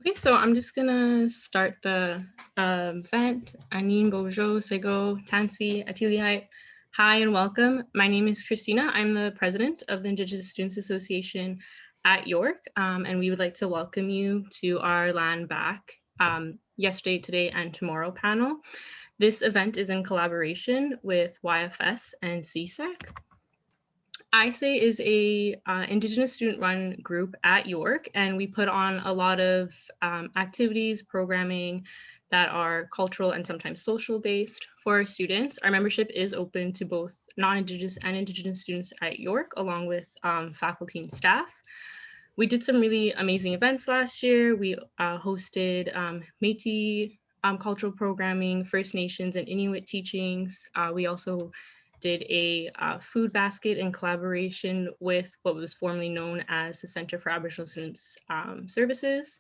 Okay, so I'm just gonna start the event. Anin Bojo, Sego, Tansi, Atiliai. Hi and welcome. My name is Christina. I'm the president of the Indigenous Students Association at York, and we would like to welcome you to our Land Back yesterday, today, and tomorrow panel. This event is in collaboration with YFS and CSEC. ISAE is a Indigenous student-run group at York, and we put on a lot of activities, programming that are cultural and sometimes social-based for our students. Our membership is open to both non-Indigenous and Indigenous students at York, along with faculty and staff. We did some really amazing events last year. We hosted Métis cultural programming, First Nations and Inuit teachings. We also did a food basket in collaboration with what was formerly known as the Center for Aboriginal Students Services.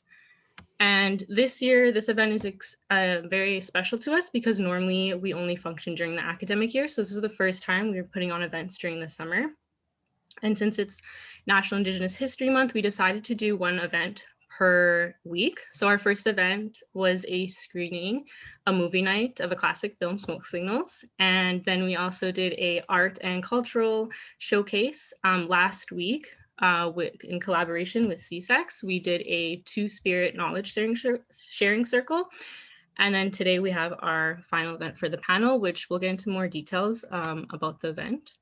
And this year, this event is very special to us because normally we only function during the academic year. So this is the first time we're putting on events during the summer. And since it's National Indigenous History Month, we decided to do one event per week. So our first event was a screening, a movie night of a classic film, Smoke Signals. And then we also did a art and cultural showcase last week in collaboration with CSEX. We did a Two-Spirit knowledge sharing circle. And then today we have our final event for the panel, which we'll get into more details about the event.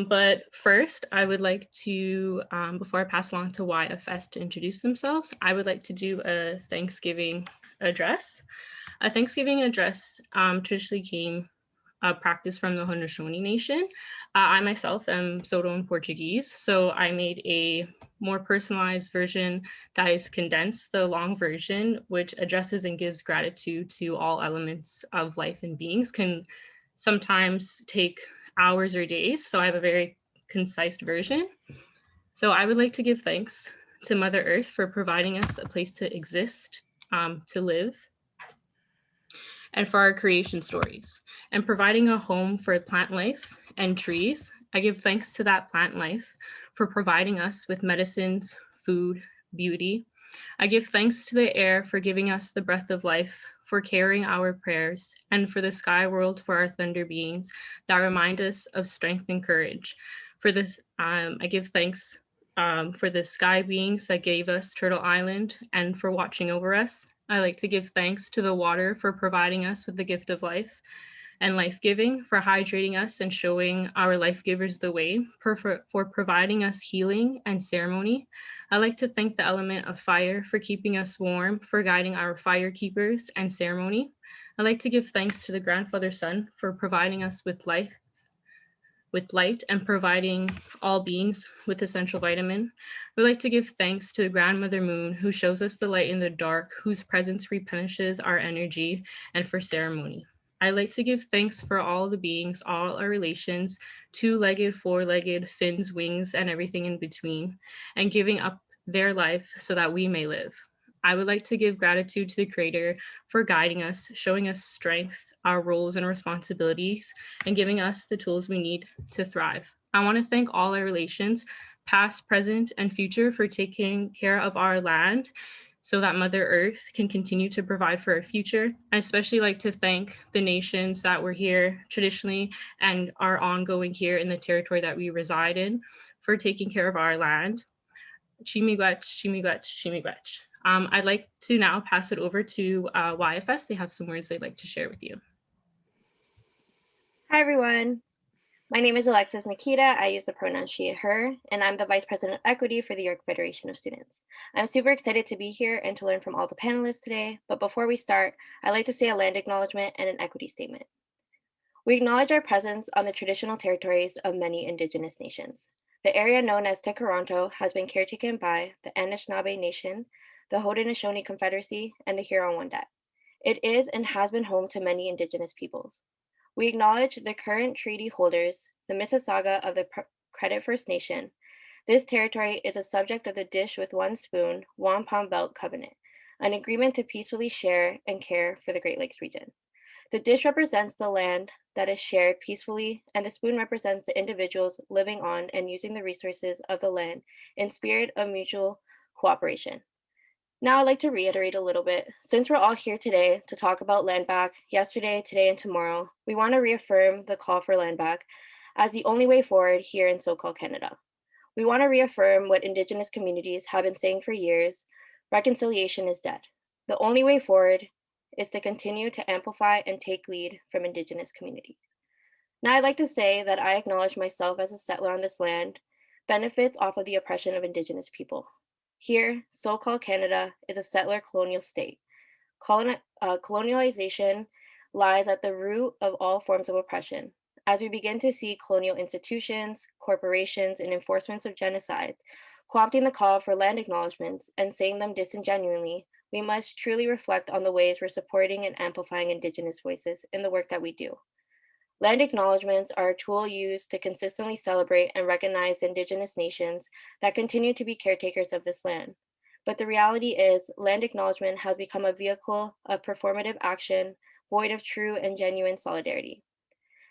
But first, I would like to, before I pass along to YFS to introduce themselves, I would like to do a Thanksgiving address. A Thanksgiving address traditionally came practice from the Haudenosaunee Nation. I myself am Soto and Portuguese, so I made a more personalized version that is condensed, the long version, which addresses and gives gratitude to all elements of life and beings, can sometimes take hours or days. So I have a very concise version. So I would like to give thanks to Mother Earth for providing us a place to exist, to live, and for our creation stories, and providing a home for plant life and trees. I give thanks to that plant life for providing us with medicines, food, beauty. I give thanks to the air for giving us the breath of life, for carrying our prayers, and for the sky world for our thunder beings that remind us of strength and courage. For this, I give thanks for the sky beings that gave us Turtle Island and for watching over us. I like to give thanks to the water for providing us with the gift of life and life-giving, for hydrating us and showing our life givers the way, for providing us healing and ceremony. I like to thank the element of fire for keeping us warm, for guiding our fire keepers and ceremony. I like to give thanks to the grandfather sun for providing us with life, with light, and providing all beings with essential vitamin. We like to give thanks to the grandmother moon who shows us the light in the dark, whose presence replenishes our energy, and for ceremony. I like to give thanks for all the beings, all our relations, two-legged, four-legged, fins, wings, and everything in between, and giving up their life so that we may live. I would like to give gratitude to the Creator for guiding us, showing us strength, our roles and responsibilities, and giving us the tools we need to thrive. I want to thank all our relations, past, present, and future, for taking care of our land so that Mother Earth can continue to provide for our future. I especially like to thank the nations that were here traditionally and are ongoing here in the territory that we reside in for taking care of our land. Chimigwech, chimigwech, chimigwech. I'd like to now pass it over to YFS. They have some words they'd like to share with you. Hi, everyone. My name is Alexis Nikita. I use the pronoun she, her, and I'm the Vice President of Equity for the York Federation of Students. I'm super excited to be here and to learn from all the panelists today, but before we start, I'd like to say a land acknowledgement and an equity statement. We acknowledge our presence on the traditional territories of many Indigenous nations. The area known as Tekaronto has been caretaken by the Anishinaabe Nation, the Haudenosaunee Confederacy, and the Huron-Wendat. It is and has been home to many Indigenous peoples. We acknowledge the current treaty holders, the Mississauga of the Credit First Nation. This territory is a subject of the Dish with One Spoon, Wampum Belt Covenant, an agreement to peacefully share and care for the Great Lakes region. The dish represents the land that is shared peacefully, and the spoon represents the individuals living on and using the resources of the land in spirit of mutual cooperation. Now I'd like to reiterate a little bit. Since we're all here today to talk about land back, yesterday, today, and tomorrow, we want to reaffirm the call for land back as the only way forward here in so-called Canada. We want to reaffirm what Indigenous communities have been saying for years: reconciliation is dead. The only way forward is to continue to amplify and take lead from Indigenous communities. Now I'd like to say that I acknowledge myself as a settler on this land benefits off of the oppression of Indigenous people. Here, so-called Canada is a settler colonial state. Colonialization lies at the root of all forms of oppression. As we begin to see colonial institutions, corporations, and enforcements of genocide co-opting the call for land acknowledgements and saying them disingenuinely, we must truly reflect on the ways we're supporting and amplifying Indigenous voices in the work that we do. Land acknowledgements are a tool used to consistently celebrate and recognize Indigenous nations that continue to be caretakers of this land. But the reality is, land acknowledgement has become a vehicle of performative action void of true and genuine solidarity.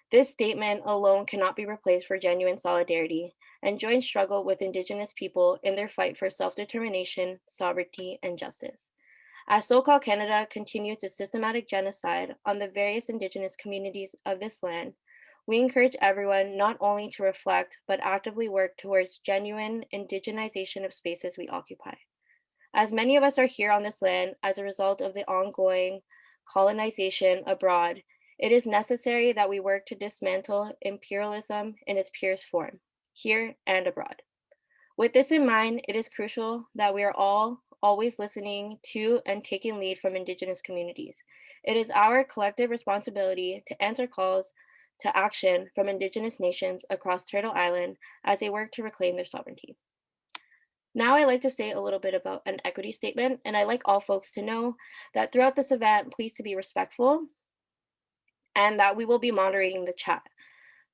This statement alone cannot be replaced for genuine solidarity and joint struggle with Indigenous people in their fight for self-determination, sovereignty, and justice. As so-called Canada continues its systematic genocide on the various Indigenous communities of this land, we encourage everyone not only to reflect, but actively work towards genuine indigenization of spaces we occupy. As many of us are here on this land as a result of the ongoing colonization abroad, it is necessary that we work to dismantle imperialism in its purest form, here and abroad. With this in mind, it is crucial that we are all always listening to and taking lead from Indigenous communities. It is our collective responsibility to answer calls to action from Indigenous nations across Turtle Island as they work to reclaim their sovereignty. Now I'd like to say a little bit about an equity statement, and I'd like all folks to know that throughout this event, please to be respectful and that we will be moderating the chat.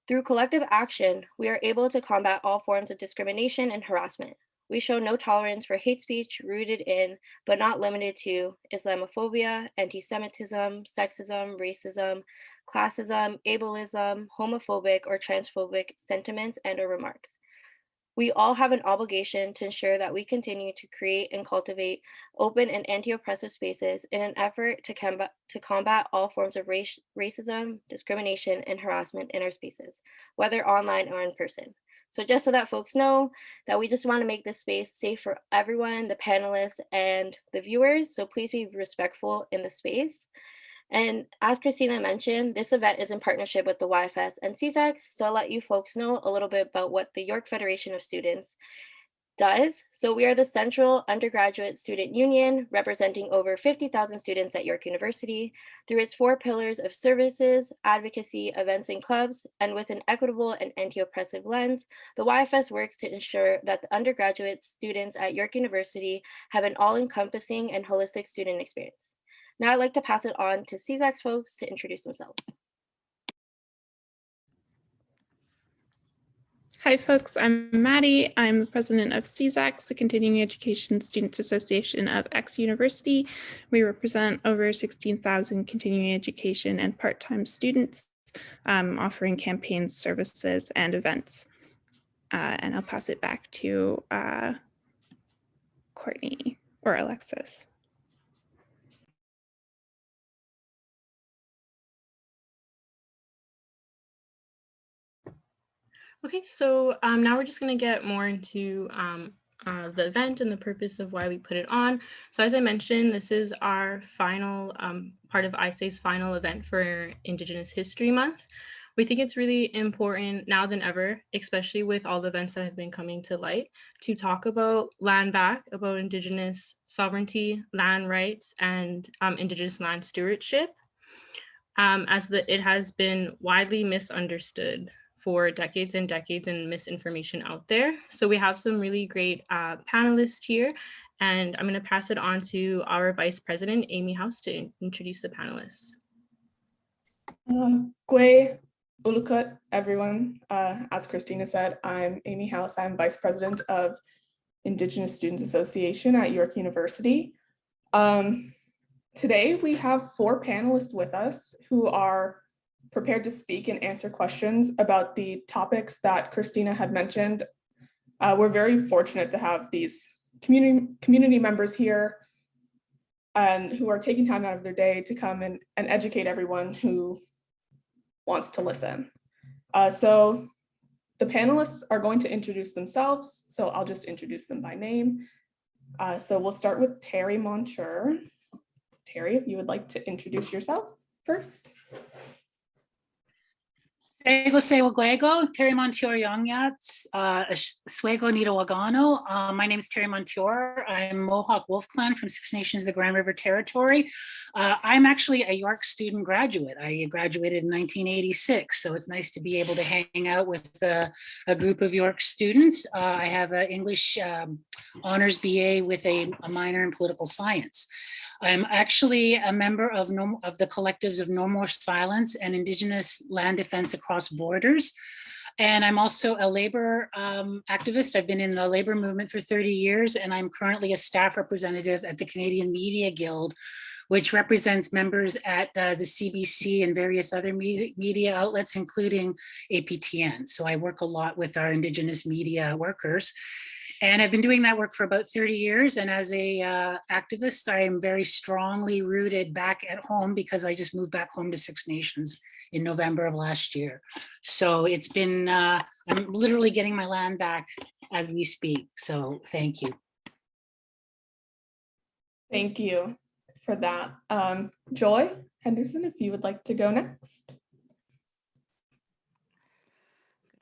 Through collective action, we are able to combat all forms of discrimination and harassment. We show no tolerance for hate speech rooted in, but not limited to, Islamophobia, anti-Semitism, sexism, racism, classism, ableism, homophobic or transphobic sentiments and or remarks. We all have an obligation to ensure that we continue to create and cultivate open and anti-oppressive spaces in an effort to combat all forms of racism, discrimination, and harassment in our spaces, whether online or in person. So just so that folks know that we just want to make this space safe for everyone, the panelists and the viewers. So please be respectful in the space. And as Christina mentioned, this event is in partnership with the YFS and CSACs, so I'll let you folks know a little bit about what the York Federation of Students does. So we are the central undergraduate student union representing over 50,000 students at York University through its 4 pillars of services, advocacy, events, and clubs. And with an equitable and anti-oppressive lens, the YFS works to ensure that the undergraduate students at York University have an all-encompassing and holistic student experience. Now I'd like to pass it on to CSAC's folks to introduce themselves. Hi folks, I'm Maddie. I'm the president of CSACs, the Continuing Education Students Association of X University. We represent over 16,000 continuing education and part-time students offering campaigns, services, and events. And I'll pass it back to Courtney or Alexis. Okay, so now we're just going to get more into the event and the purpose of why we put it on. So as I mentioned, this is our final part of ISA's final event for Indigenous History Month. We think it's really important now than ever, especially with all the events that have been coming to light, to talk about land back, about Indigenous sovereignty, land rights, and Indigenous land stewardship, as it has been widely misunderstood for decades and decades and misinformation out there. So we have some really great panelists here, and I'm going to pass it on to our Vice President, Amy House, to introduce the panelists. Gwe Ulukut, everyone. As Christina said, I'm Amy House. I'm Vice President of Indigenous Students Association at York University. Today we have 4 panelists with us who are prepared to speak and answer questions about the topics that Christina had mentioned. We're very fortunate to have these community members here and who are taking time out of their day to come and educate everyone who wants to listen. So the panelists are going to introduce themselves, so I'll just introduce them by name. So we'll start with Terri Monture. Terri, if you would like to introduce yourself first. Terri Monture Yongyats, Swego Nitawagano. My name is Terri Monture. I'm Mohawk Wolf Clan from Six Nations, the Grand River Territory. I'm actually a York student graduate. I graduated in 1986, so it's nice to be able to hang out with a group of York students. I have an English honors BA with a minor in political science. I'm actually a member of the collectives of No More Silence and Indigenous Land Defense Across Borders. And I'm also a labor activist. I've been in the labor movement for 30 years, and I'm currently a staff representative at the Canadian Media Guild, which represents members at the CBC and various other media outlets, including APTN. So I work a lot with our Indigenous media workers. And I've been doing that work for about 30 years. And as a activist, I am very strongly rooted back at home because I just moved back home to Six Nations in November of last year. So it's been, I'm literally getting my land back as we speak. So thank you. Thank you for that. Joy Henderson, if you would like to go next.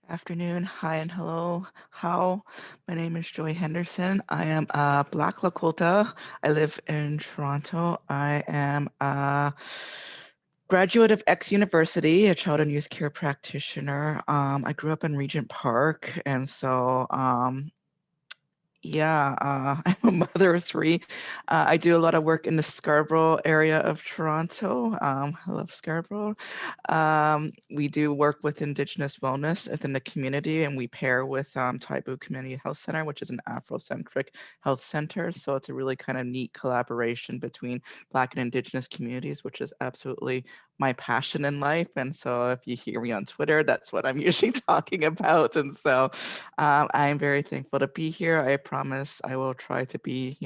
Afternoon, hi and hello. How? My name is Joy Henderson. I am a Black Lakota. I live in Toronto. I am a graduate of X University, a child and youth care practitioner. I grew up in Regent Park, and so I'm a mother of three. I do a lot of work in the Scarborough area of Toronto. I love Scarborough. We do work with Indigenous wellness within the community, and we pair with Taibu Community Health Center, which is an Afrocentric health center. So it's a really kind of neat collaboration between Black and Indigenous communities, which is absolutely my passion in life. And so if you hear me on Twitter, that's what I'm usually talking about. And so I'm very thankful to be here. I promise I will try to be,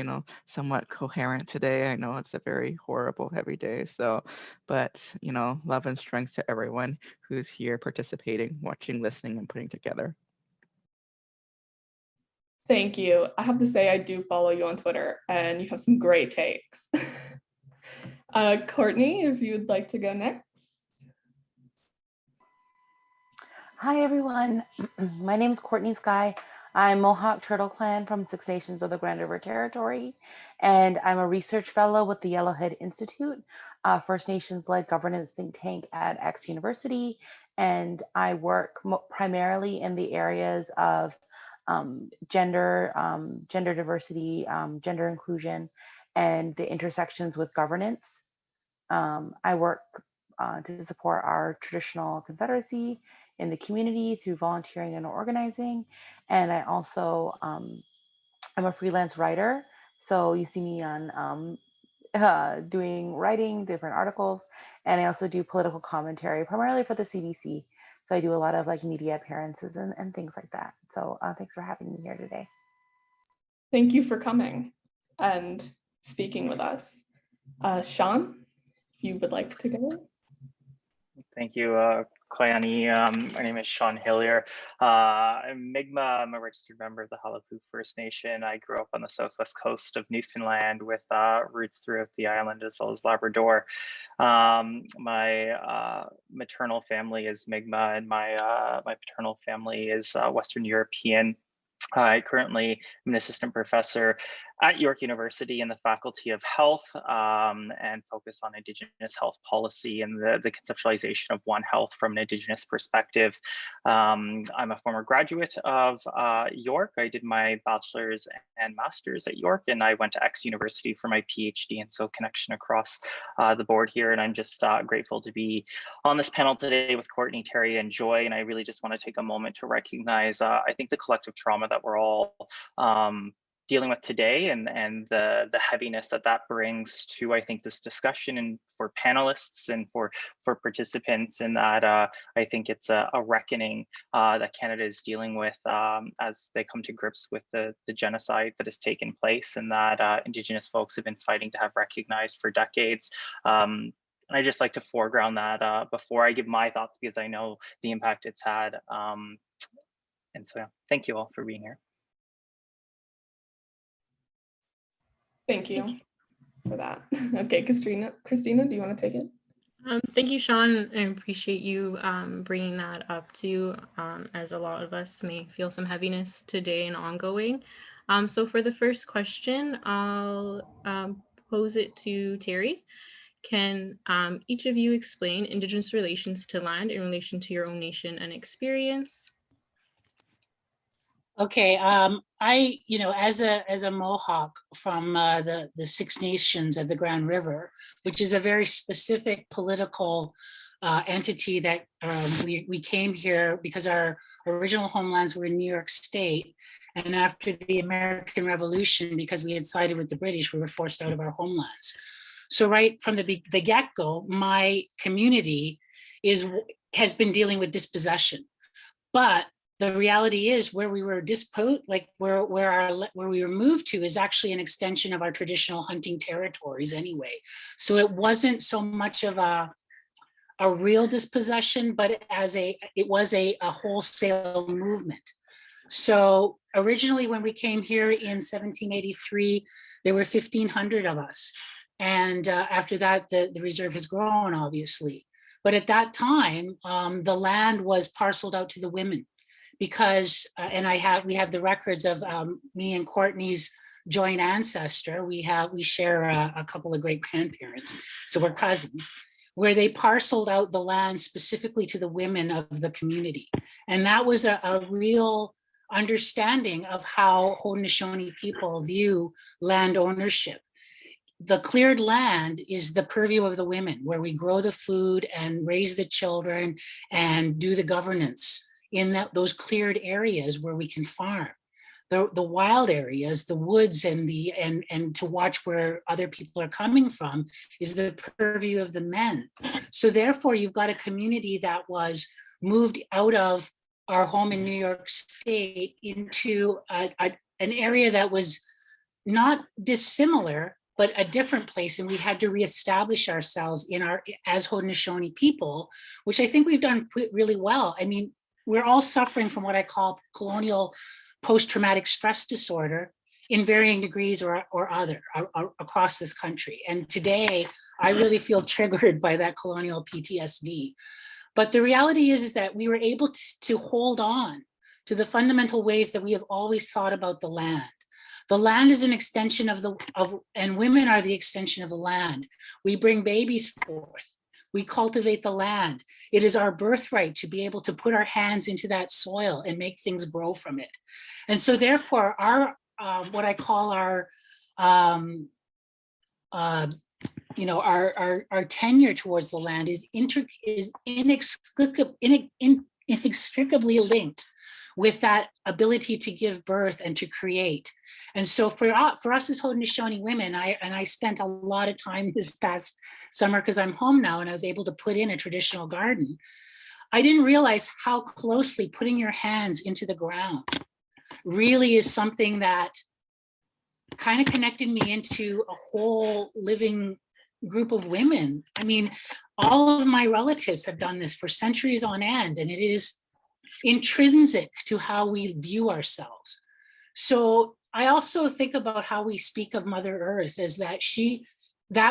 somewhat coherent today. I know it's a very horrible, heavy day. So, but, love and strength to everyone who's here participating, watching, listening, and putting together. Thank you. I have to say, I do follow you on Twitter and you have some great takes. Courtney, if you'd like to go next. Hi, everyone. My name is Courtney Skye. I'm Mohawk Turtle Clan from Six Nations of the Grand River Territory, and I'm a research fellow with the Yellowhead Institute, First Nations-led governance think tank at X University, and I work primarily in the areas of gender diversity, gender inclusion, and the intersections with governance. I work to support our traditional confederacy in the community through volunteering and organizing. And I also, I'm a freelance writer. So you see me on doing writing, different articles, and I also do political commentary, primarily for the CBC. So I do a lot of media appearances and things like that. So thanks for having me here today. Thank you for coming and speaking with us. Sean, if you would like to go. Thank you, Koyani. My name is Sean Hillier. I'm Mi'kmaq. I'm a registered member of the Halapu First Nation. I grew up on the southwest coast of Newfoundland with roots throughout the island as well as Labrador. My maternal family is Mi'kmaq, and my paternal family is Western European. I currently am an assistant professor at York University in the Faculty of Health and focus on Indigenous health policy and the conceptualization of One Health from an Indigenous perspective. I'm a former graduate of York. I did my bachelor's and master's at York, and I went to X University for my PhD, and so connection across the board here. And I'm just grateful to be on this panel today with Courtney, Terri, and Joy. And I really just want to take a moment to recognize, I think, the collective trauma that we're all dealing with today, and the heaviness that brings to, I think, this discussion, and for panelists and for participants, and that I think it's a reckoning that Canada is dealing with as they come to grips with the genocide that has taken place, and that Indigenous folks have been fighting to have recognized for decades. And I just like to foreground that before I give my thoughts, because I know the impact it's had. And so, yeah, thank you all for being here. Thank you for that. Okay, Christina, do you want to take it? Thank you, Sean. I appreciate you bringing that up too, as a lot of us may feel some heaviness today and ongoing. So for the first question, I'll pose it to Terri. Can each of you explain Indigenous relations to land in relation to your own nation and experience? Okay, I, as a Mohawk from the Six Nations of the Grand River, which is a very specific political entity that we came here because our original homelands were in New York State, and after the American Revolution, because we had sided with the British, we were forced out of our homelands. So right from the get-go, my community has been dealing with dispossession, but the reality is where we were where we were moved to is actually an extension of our traditional hunting territories anyway. So it wasn't so much of a real dispossession, but it was a wholesale movement. So originally when we came here in 1783, there were 1,500 of us. And after that, the reserve has grown, obviously. But at that time, the land was parceled out to the women. Because, and we have the records of me and Courtney's joint ancestor. We share a couple of great grandparents, so we're cousins, where they parceled out the land specifically to the women of the community. And that was a real understanding of how Haudenosaunee people view land ownership. The cleared land is the purview of the women, where we grow the food and raise the children and do the governance in those cleared areas where we can farm. The wild areas, the woods, and to watch where other people are coming from is the purview of the men. So therefore, you've got a community that was moved out of our home in New York State into an area that was not dissimilar, but a different place, and we had to reestablish ourselves as Haudenosaunee people, which I think we've done really well. I mean, we're all suffering from what I call colonial post-traumatic stress disorder in varying degrees or other across this country. And today, I really feel triggered by that colonial PTSD. But the reality is that we were able to hold on to the fundamental ways that we have always thought about the land. The land is an extension and women are the extension of the land. We bring babies forth. We cultivate the land. It is our birthright to be able to put our hands into that soil and make things grow from it. And so therefore, our what I call our tenure towards the land is inextricably linked with that ability to give birth and to create. And so for us as Haudenosaunee women, I spent a lot of time this past summer, because I'm home now and I was able to put in a traditional garden. I didn't realize how closely putting your hands into the ground really is something that kind of connected me into a whole living group of women. I mean, all of my relatives have done this for centuries on end, and it is intrinsic to how we view ourselves. So I also think about how we speak of Mother Earth as that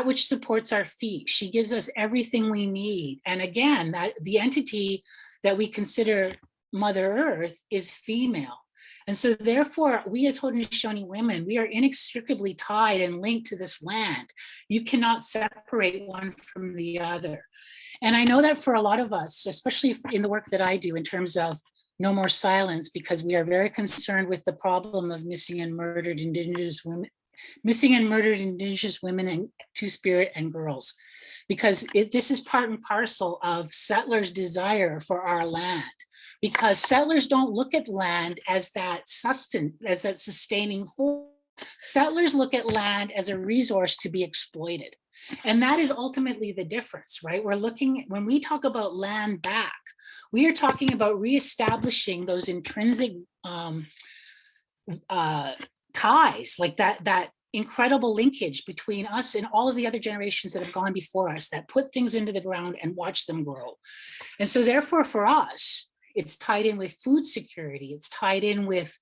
which supports our feet. She gives us everything we need. And again, that the entity that we consider Mother Earth is female. And so therefore, we as Haudenosaunee women, we are inextricably tied and linked to this land. You cannot separate one from the other. And I know that for a lot of us, especially in the work that I do in terms of No More Silence, because we are very concerned with the problem of missing and murdered Indigenous women and Two-Spirit and girls, because this is part and parcel of settlers' desire for our land. Because settlers don't look at land as that sustaining force. Settlers look at land as a resource to be exploited. And that is ultimately the difference, right? We're looking, when we talk about land back, we are talking about reestablishing those intrinsic ties, like that incredible linkage between us and all of the other generations that have gone before us, that put things into the ground and watch them grow. And so therefore for us, it's tied in with food security. It's tied in with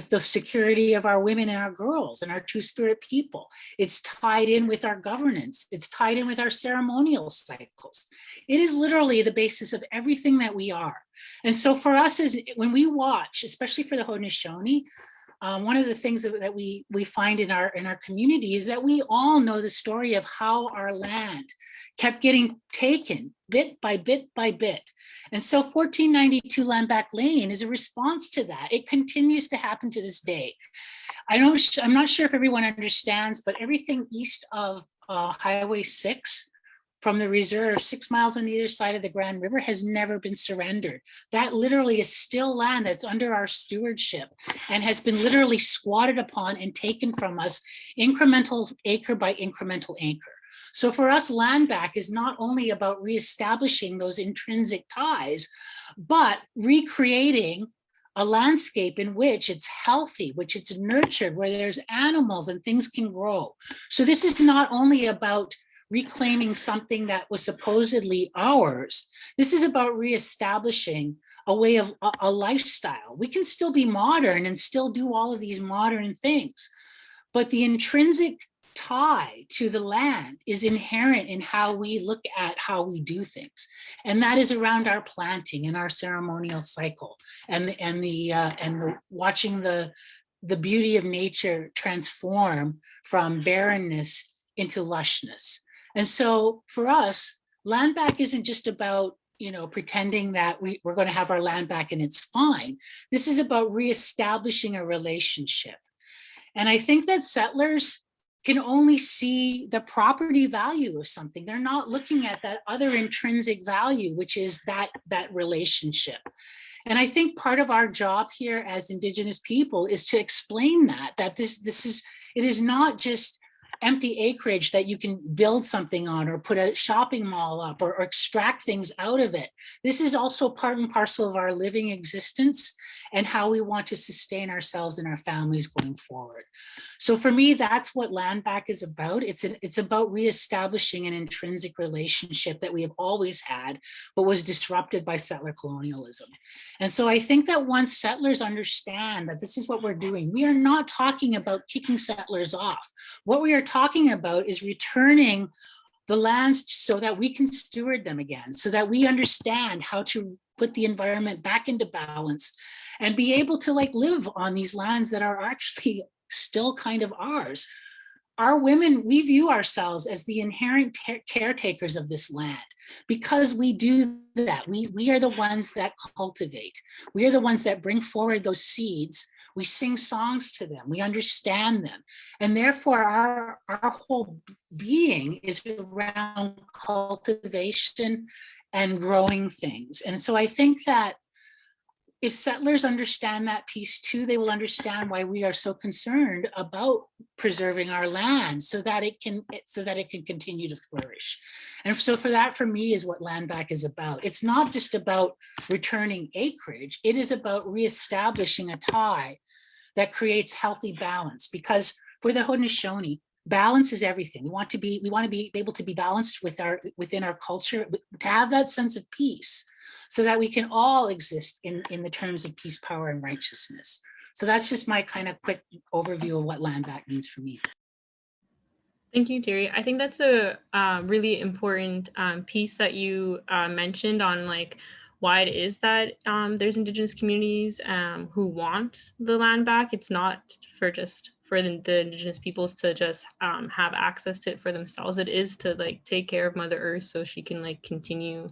the security of our women and our girls and our two-spirit people. It's tied in with our governance. It's tied in with our ceremonial cycles. It is literally the basis of everything that we are. And so for us, is when we watch, especially for the Haudenosaunee, one of the things that we find in our community is that we all know the story of how our land kept getting taken bit by bit by bit. And so 1492 Land Back Lane is a response to that. It continues to happen to this day. I'm not sure if everyone understands, but everything east of Highway 6 from the reserve, 6 miles on either side of the Grand River, has never been surrendered. That literally is still land that's under our stewardship and has been literally squatted upon and taken from us incremental acre by incremental acre. So for us, land back is not only about reestablishing those intrinsic ties, but recreating a landscape in which it's healthy, which it's nurtured, where there's animals and things can grow. So this is not only about reclaiming something that was supposedly ours. This is about reestablishing a way of a lifestyle. We can still be modern and still do all of these modern things, but the intrinsic tie to the land is inherent in how we look at how we do things, and that is around our planting and our ceremonial cycle, and the watching the beauty of nature transform from barrenness into lushness. And so for us, land back isn't just about, pretending that we're going to have our land back and it's fine. This is about reestablishing a relationship. And I think that settlers can only see the property value of something. They're not looking at that other intrinsic value, which is that relationship. And I think part of our job here as Indigenous people is to explain that it is not just empty acreage that you can build something on or put a shopping mall up or extract things out of it. This is also part and parcel of our living existence and how we want to sustain ourselves and our families going forward. So for me, that's what land back is about. It's about reestablishing an intrinsic relationship that we have always had, but was disrupted by settler colonialism. And so I think that once settlers understand that this is what we're doing, we are not talking about kicking settlers off. What we are talking about is returning the lands so that we can steward them again, so that we understand how to put the environment back into balance and be able to live on these lands that are actually still kind of ours. Our women, we view ourselves as the inherent caretakers of this land because we do that. We are the ones that cultivate. We are the ones that bring forward those seeds. We sing songs to them. We understand them. And therefore, our whole being is around cultivation and growing things. And so I think that if settlers understand that piece too, they will understand why we are so concerned about preserving our land so that it can continue to flourish. And so for me is what land back is about. It's not just about returning acreage, it is about reestablishing a tie that creates healthy balance, because for the Haudenosaunee, balance is everything. We want to be able to be balanced within our culture, to have that sense of peace, so that we can all exist in the terms of peace, power, and righteousness. So that's just my kind of quick overview of what land back means for me. Thank you, Terri. I think that's a really important piece that you mentioned on why it is that there's Indigenous communities who want the land back. It's not for the Indigenous peoples to just have access to it for themselves. It is to take care of Mother Earth so she can continue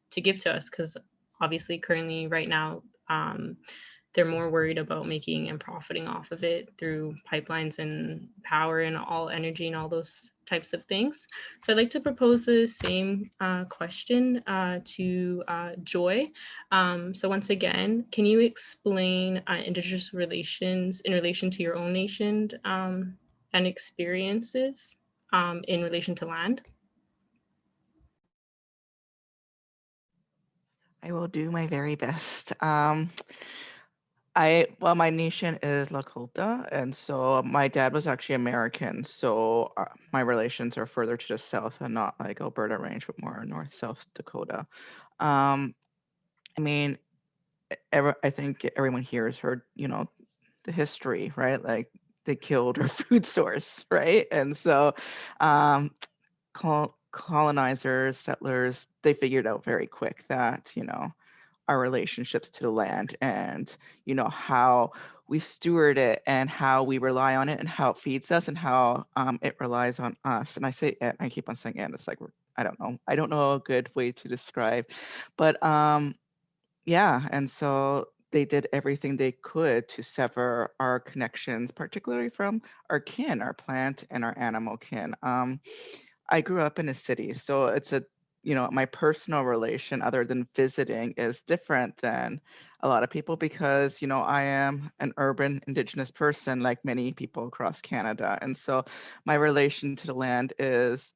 to give to us, because obviously currently right now they're more worried about making and profiting off of it through pipelines and power and all energy and all those types of things. So I'd like to propose the same question to Joy. So once again, can you explain Indigenous relations in relation to your own nation and experiences in relation to land? I will do my very best. Well, my nation is Lakota, and so my dad was actually American. So my relations are further to the south and not like Alberta range, but more north, South Dakota. I mean, I think everyone here has heard, the history, right? Like they killed our food source, right? And so colonizers, settlers, they figured out very quick that, our relationships to the land and, how we steward it and how we rely on it and how it feeds us and how it relies on us. And I say it, I keep on saying it, and it's like, I don't know a good way to describe, but yeah. And so they did everything they could to sever our connections, particularly from our kin, our plant and our animal kin. I grew up in a city, so it's my personal relation other than visiting is different than a lot of people because, I am an urban Indigenous person like many people across Canada. And so my relation to the land is,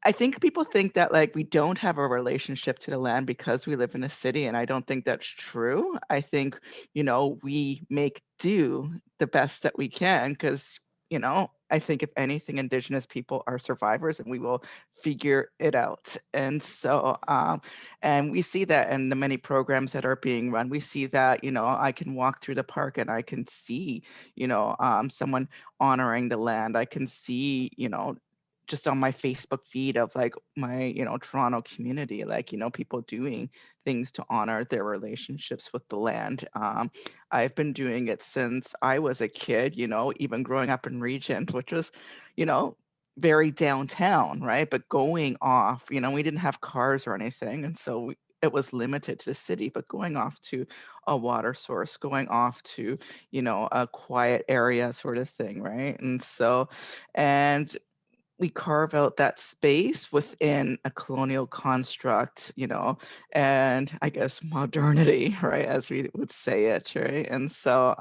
I think people think that like we don't have a relationship to the land because we live in a city, and I don't think that's true. I think, we make do the best that we can because, I think if anything, Indigenous people are survivors and we will figure it out. And so, and we see that in the many programs that are being run. We see that, I can walk through the park and I can see, someone honoring the land. I can see, just on my Facebook feed of like my, Toronto community, like, people doing things to honor their relationships with the land. I've been doing it since I was a kid, even growing up in Regent, which was, very downtown, right? But going off, we didn't have cars or anything. And so it was limited to the city, but going off to a water source, going off to, a quiet area sort of thing, right? And so, and we carve out that space within a colonial construct, and I guess modernity, right, as we would say it, right? And so,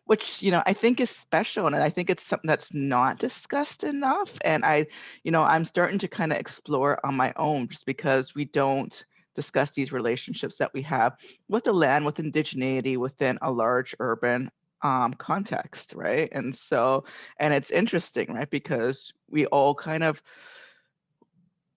which, I think is special, and I think it's something that's not discussed enough. And I'm starting to kind of explore on my own just because we don't discuss these relationships that we have with the land, with indigeneity within a large urban context, right? And so, and it's interesting, right? Because we all kind of,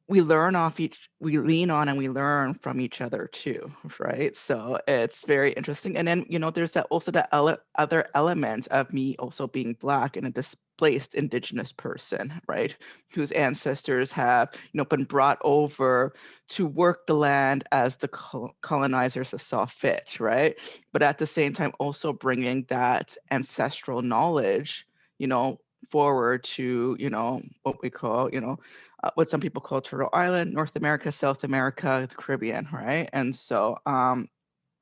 we learn off we lean on and we learn from each other too, right? So it's very interesting. And then, there's also that other element of me also being Black and a displaced Indigenous person, right? Whose ancestors have, been brought over to work the land as the colonizers have saw fit, right? But at the same time, also bringing that ancestral knowledge, forward to, what we call, what some people call Turtle Island, North America, South America, the Caribbean, right? And so, and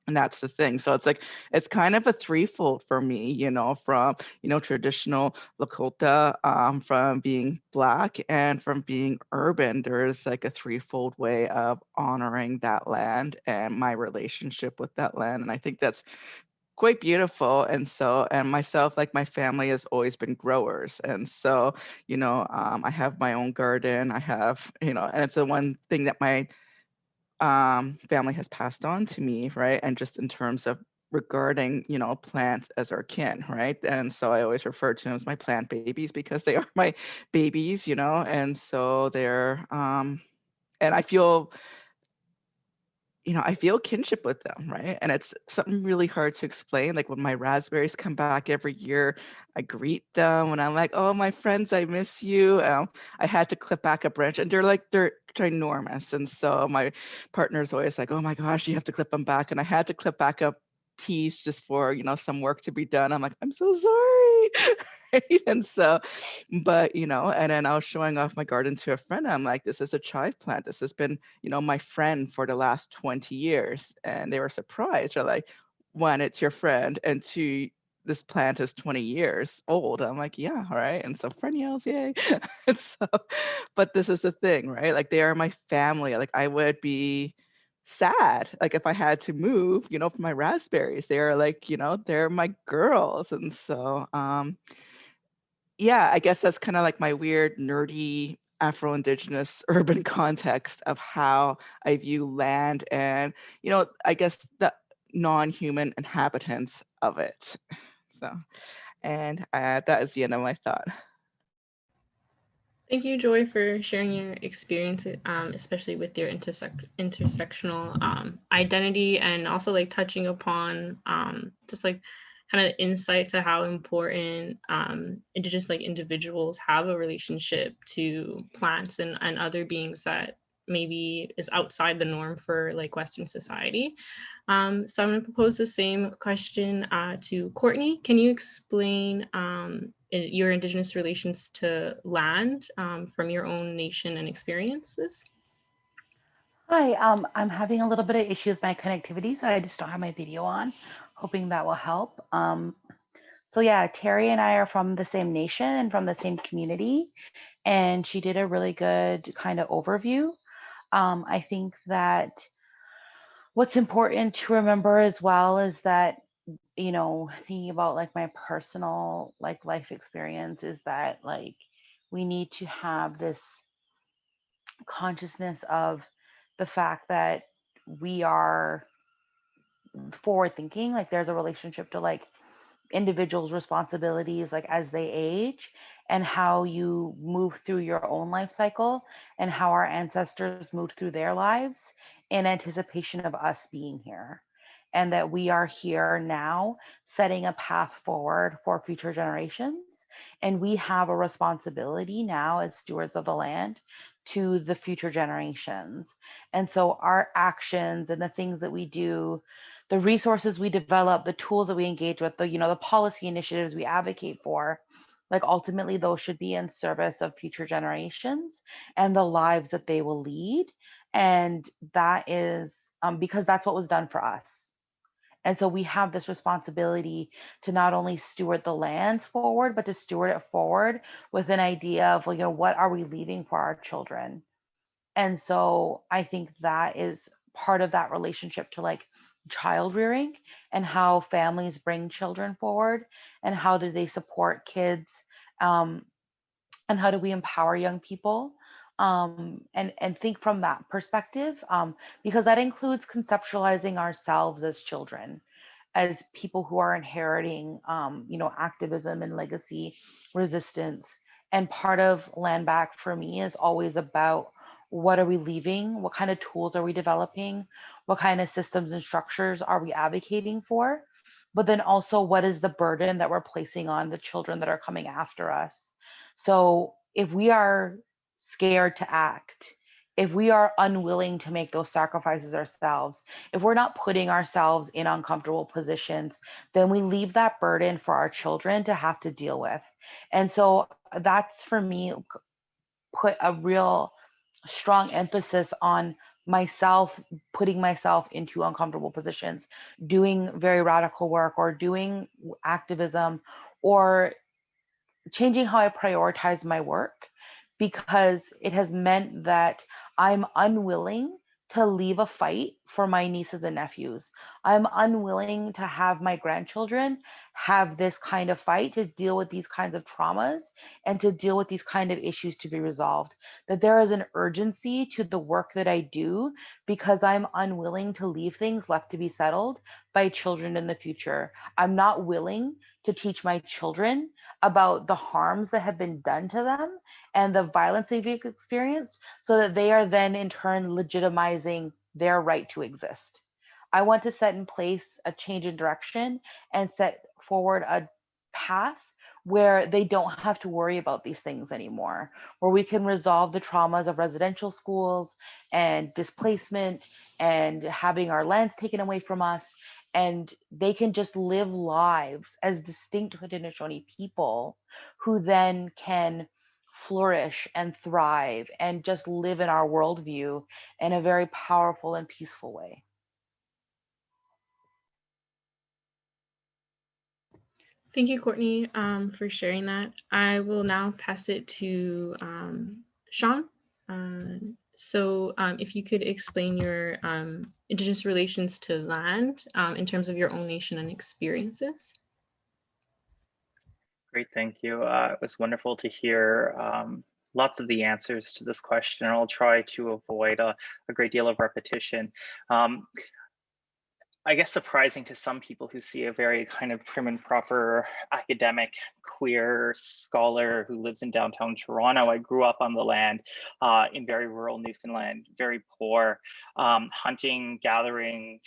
that's the thing. So it's like, it's kind of a threefold for me, from, traditional Lakota, from being Black and from being urban. There's like a threefold way of honoring that land and my relationship with that land. And I think that's quite beautiful. And so, and myself, like my family has always been growers. And so, I have my own garden. I have, and it's the one thing that my family has passed on to me, right? And just in terms of regarding, plants as our kin, right? And so I always refer to them as my plant babies because they are my babies, and so they're, and I feel, I feel kinship with them, right? And it's something really hard to explain. Like when my raspberries come back every year, I greet them and I'm like, oh, my friends, I miss you. I had to clip back a branch and they're ginormous. And so my partner's always like, oh my gosh, you have to clip them back. And I had to clip back a piece just for, some work to be done. I'm like, I'm so sorry. Right? And so, but, and then I was showing off my garden to a friend. I'm like, this is a chive plant. This has been, my friend for the last 20 years. And they were surprised. They're like, one, it's your friend, and two, this plant is 20 years old. I'm like, yeah, all right. And so perennials, yay. And so, but this is the thing, right? Like they are my family. Like I would be sad, like if I had to move, you know, for my raspberries. They're like, you know, they're my girls. And so, yeah, I guess that's kind of like my weird, nerdy Afro-Indigenous urban context of how I view land and, you know, I guess the non-human inhabitants of it. So, and that is the end of my thought. Thank you, Joy, for sharing your experience, especially with your intersectional identity, and also like touching upon just like kind of insight to how important Indigenous like individuals have a relationship to plants and other beings that maybe is outside the norm for like Western society. So I'm going to propose the same question to Courtney. Can you explain your Indigenous relations to land from your own nation and experiences? Hi, I'm having a little bit of issue with my connectivity, so I just don't have my video on, hoping that will help. So yeah, Terri and I are from the same nation and from the same community, and she did a really good kind of overview. I think that what's important to remember as well is that, you know, thinking about like my personal like life experience is that like we need to have this consciousness of the fact that we are forward thinking, like there's a relationship to like individuals' responsibilities like as they age, and how you move through your own life cycle and how our ancestors moved through their lives in anticipation of us being here, and that we are here now setting a path forward for future generations, and we have a responsibility now as stewards of the land to the future generations. And so our actions and the things that we do, the resources we develop, the tools that we engage with, the, you know, the policy initiatives we advocate for, like ultimately those should be in service of future generations and the lives that they will lead. And that is because that's what was done for us. And so we have this responsibility to not only steward the lands forward, but to steward it forward with an idea of, you know, what are we leaving for our children? And so I think that is part of that relationship to like child rearing and how families bring children forward and how do they support kids, and how do we empower young people, and think from that perspective, because that includes conceptualizing ourselves as children, as people who are inheriting, you know, activism and legacy resistance. And part of Land Back for me is always about what are we leaving? What kind of tools are we developing? What kind of systems and structures are we advocating for? But then also, what is the burden that we're placing on the children that are coming after us? So if we are scared to act, if we are unwilling to make those sacrifices ourselves, if we're not putting ourselves in uncomfortable positions, then we leave that burden for our children to have to deal with. And so that's for me put a real strong emphasis on myself, putting myself into uncomfortable positions, doing very radical work or doing activism, or changing how I prioritize my work, because it has meant that I'm unwilling to leave a fight for my nieces and nephews. I'm unwilling to have my grandchildren have this kind of fight to deal with these kinds of traumas and to deal with these kind of issues to be resolved. That there is an urgency to the work that I do because I'm unwilling to leave things left to be settled by children in the future. I'm not willing to teach my children about the harms that have been done to them and the violence they've experienced, so that they are then in turn legitimizing their right to exist. I want to set in place a change in direction and set forward a path where they don't have to worry about these things anymore, where we can resolve the traumas of residential schools and displacement and having our lands taken away from us, and they can just live lives as distinct Haudenosaunee people who then can flourish and thrive and just live in our worldview in a very powerful and peaceful way. Thank you, Courtney, for sharing that. I will now pass it to Sean. If you could explain your Indigenous relations to land in terms of your own nation and experiences. Great, thank you. It was wonderful to hear lots of the answers to this question, and I'll try to avoid a great deal of repetition. I guess surprising to some people who see a very kind of prim and proper academic queer scholar who lives in downtown Toronto. I grew up on the land in very rural Newfoundland, very poor, hunting, gathering.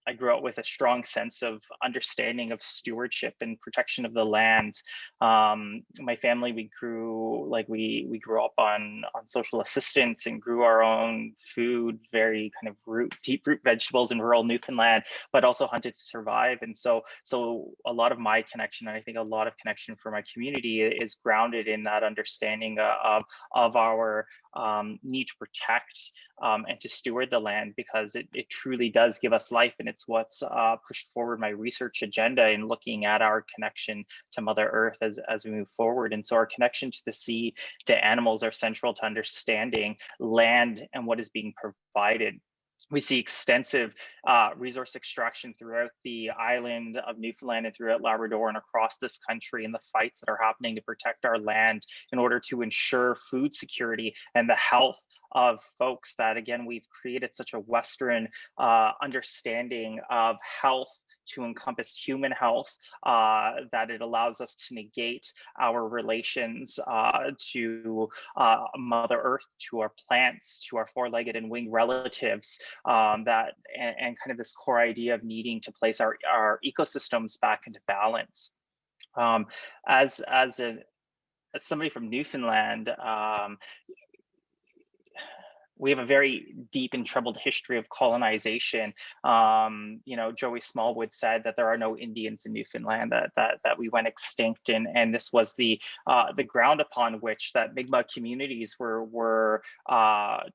I grew up with a strong sense of understanding of stewardship and protection of the land. My family, we grew up on social assistance and grew our own food, very kind of deep root vegetables in rural Newfoundland, but also hunted to survive. And so a lot of my connection, and I think a lot of connection for my community, is grounded in that understanding of our need to protect and to steward the land, because it truly does give us life, and it's what's pushed forward my research agenda in looking at our connection to Mother Earth as we move forward. And so our connection to the sea, to animals, are central to understanding land and what is being provided. We see extensive resource extraction throughout the island of Newfoundland and throughout Labrador and across this country, and the fights that are happening to protect our land in order to ensure food security and the health of folks that, again, we've created such a Western understanding of health to encompass human health, that it allows us to negate our relations to Mother Earth, to our plants, to our four-legged and winged relatives, and kind of this core idea of needing to place our ecosystems back into balance. As somebody from Newfoundland, we have a very deep and troubled history of colonization. Joey Smallwood said that there are no Indians in Newfoundland, that we went extinct, and this was the ground upon which that Mi'kmaq communities were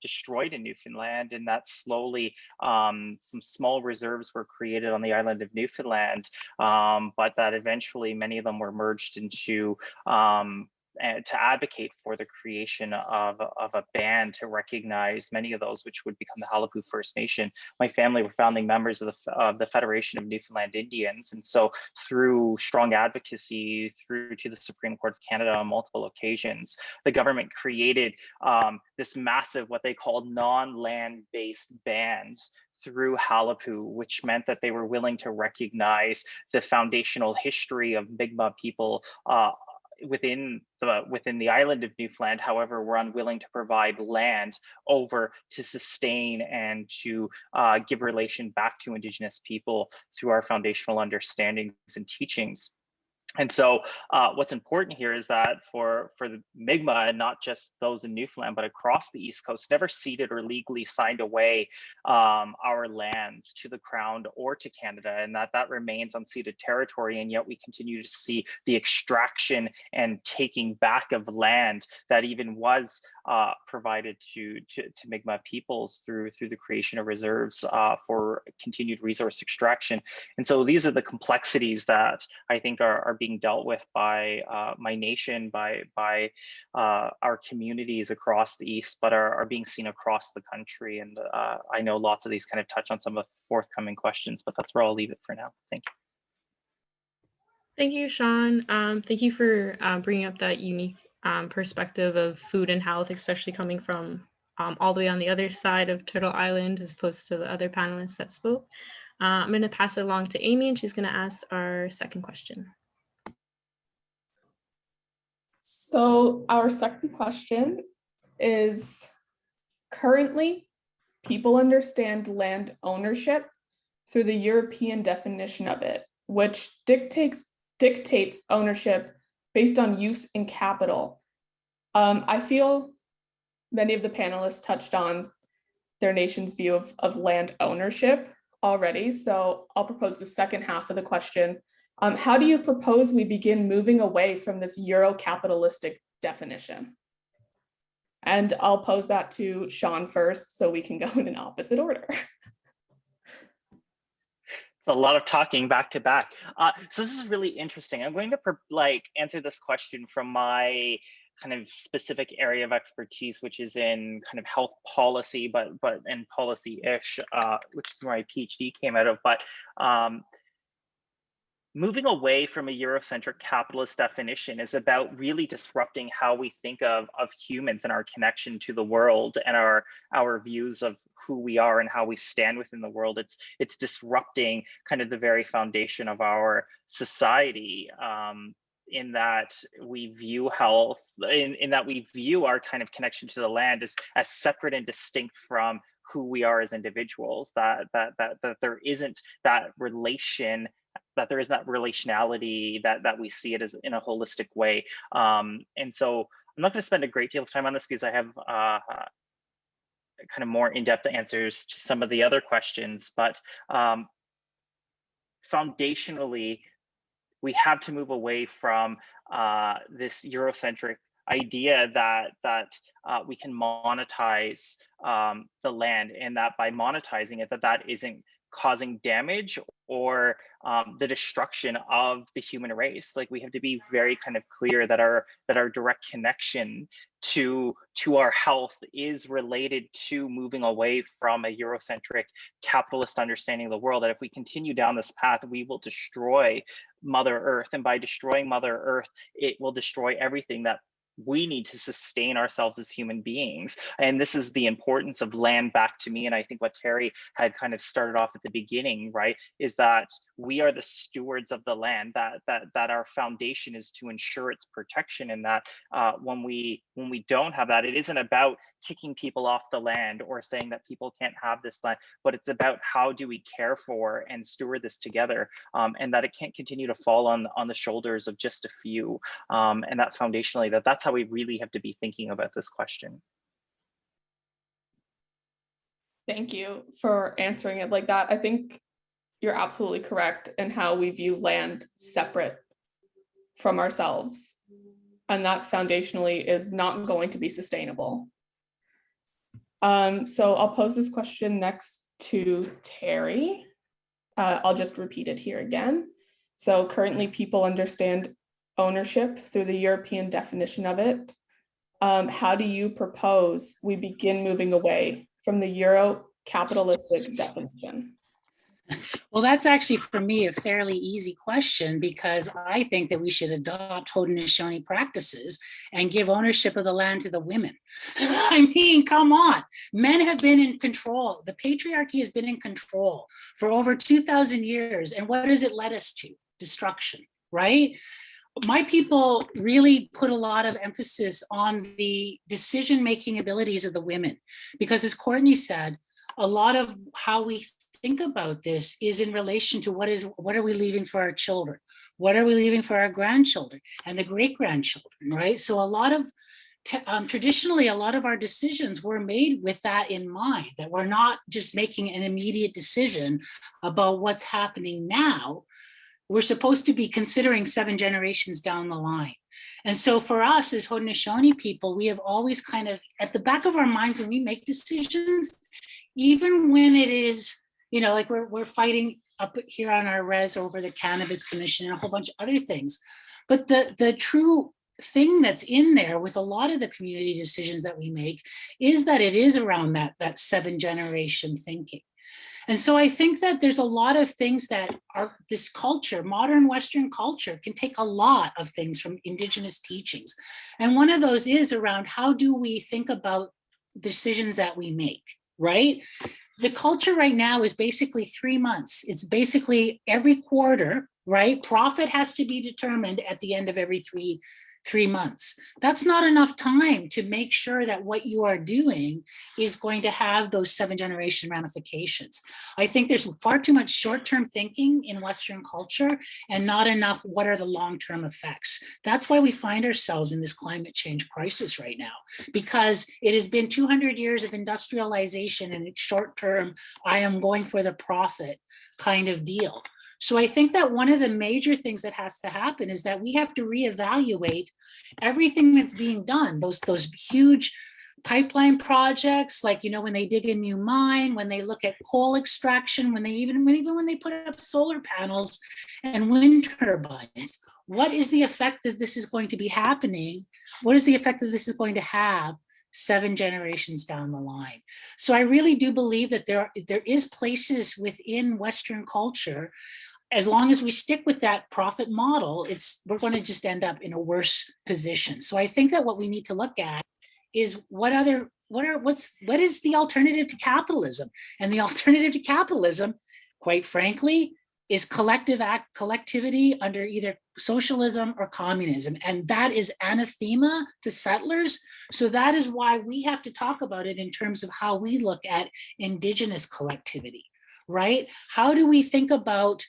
destroyed in Newfoundland, and that slowly some small reserves were created on the island of Newfoundland, but that eventually many of them were merged into and to advocate for the creation of a band to recognize many of those, which would become the Halapu First Nation. My family were founding members of the Federation of Newfoundland Indians, and so through strong advocacy, through to the Supreme Court of Canada on multiple occasions, the government created this massive, what they called non-land-based bands through Halapu, which meant that they were willing to recognize the foundational history of Mi'kmaq people within the island of Newfoundland. However, we're unwilling to provide land over to sustain and to give relation back to Indigenous people through our foundational understandings and teachings. And so what's important here is that for the Mi'kmaq, and not just those in Newfoundland, but across the East Coast, never ceded or legally signed away our lands to the Crown or to Canada, and that remains unceded territory. And yet we continue to see the extraction and taking back of land that even was provided to Mi'kmaq peoples through the creation of reserves for continued resource extraction. And so these are the complexities that I think are being dealt with by my nation, by our communities across the East, but are being seen across the country. And I know lots of these kind of touch on some of the forthcoming questions, but that's where I'll leave it for now. Thank you. Thank you, Sean. Thank you for bringing up that unique perspective of food and health, especially coming from all the way on the other side of Turtle Island, as opposed to the other panelists that spoke. I'm going to pass it along to Amy, and she's going to ask our second question. So our second question is, currently, people understand land ownership through the European definition of it, which dictates ownership based on use and capital. I feel many of the panelists touched on their nation's view of land ownership already, so I'll propose the second half of the question. How do you propose we begin moving away from this Euro-capitalistic definition? And I'll pose that to Sean first, so we can go in an opposite order. A lot of talking back to back. So this is really interesting. I'm going to answer this question from my kind of specific area of expertise, which is in kind of health policy, but in policy-ish, which is where my PhD came out of. But moving away from a Eurocentric capitalist definition is about really disrupting how we think of humans and our connection to the world and our views of who we are and how we stand within the world. It's disrupting kind of the very foundation of our society, in that we view health, in that we view our kind of connection to the land as separate and distinct from who we are as individuals, that there isn't that relation, that there is that relationality, that we see it as in a holistic way. And so I'm not going to spend a great deal of time on this because I have kind of more in-depth answers to some of the other questions, but foundationally, we have to move away from this Eurocentric idea that we can monetize the land, and that by monetizing it, that isn't causing damage or the destruction of the human race. Like, we have to be very kind of clear that our direct connection to our health is related to moving away from a Eurocentric capitalist understanding of the world. That if we continue down this path, we will destroy Mother Earth, and by destroying Mother Earth, it will destroy everything that we need to sustain ourselves as human beings. And this is the importance of land back to me. And I think what Terri had kind of started off at the beginning, right, is that we are the stewards of the land, that our foundation is to ensure its protection. And that when we don't have that, it isn't about kicking people off the land or saying that people can't have this land, but it's about how do we care for and steward this together, and that it can't continue to fall on the shoulders of just a few, and that foundationally, that's how we really have to be thinking about this question. Thank you for answering it like that. I think you're absolutely correct in how we view land separate from ourselves, and that foundationally is not going to be sustainable. So I'll pose this question next to Terri. I'll just repeat it here again. So currently people understand ownership through the European definition of it. How do you propose we begin moving away from the Euro-capitalistic definition? Well, that's actually, for me, a fairly easy question, because I think that we should adopt Haudenosaunee practices and give ownership of the land to the women. I mean, come on. Men have been in control. The patriarchy has been in control for over 2,000 years. And what has it led us to? Destruction, right? My people really put a lot of emphasis on the decision-making abilities of the women, because as Courtney said, a lot of how we think about this is in relation to what are we leaving for our children? What are we leaving for our grandchildren and the great-grandchildren, right? So a lot of, traditionally, a lot of our decisions were made with that in mind, that we're not just making an immediate decision about what's happening now. We're supposed to be considering 7 generations down the line. And so for us as Haudenosaunee people, we have always kind of at the back of our minds when we make decisions, even when it is, you know, like we're fighting up here on our res over the Cannabis Commission and a whole bunch of other things. But the true thing that's in there with a lot of the community decisions that we make is that it is around that 7 generation thinking. And so I think that there's a lot of things that are this culture, modern Western culture, can take a lot of things from Indigenous teachings. And one of those is around how do we think about decisions that we make, right? The culture right now is basically 3 months. It's basically every quarter, right? Profit has to be determined at the end of every three months. That's not enough time to make sure that what you are doing is going to have those 7 generation ramifications. I think there's far too much short-term thinking in Western culture and not enough what are the long-term effects. That's why we find ourselves in this climate change crisis right now, because it has been 200 years of industrialization and it's short-term, I am going for the profit kind of deal. So I think that one of the major things that has to happen is that we have to reevaluate everything that's being done, those huge pipeline projects, like, you know, when they dig a new mine, when they look at coal extraction, when they put up solar panels and wind turbines, what is the effect that this is going to be happening? What is the effect that this is going to have 7 generations down the line? So I really do believe that there is places within Western culture, as long as we stick with that profit model, we're going to just end up in a worse position. So I think that what we need to look at is what is the alternative to capitalism? And the alternative to capitalism, quite frankly, is collectivity under either socialism or communism. And that is anathema to settlers. So that is why we have to talk about it in terms of how we look at Indigenous collectivity, right? How do we think about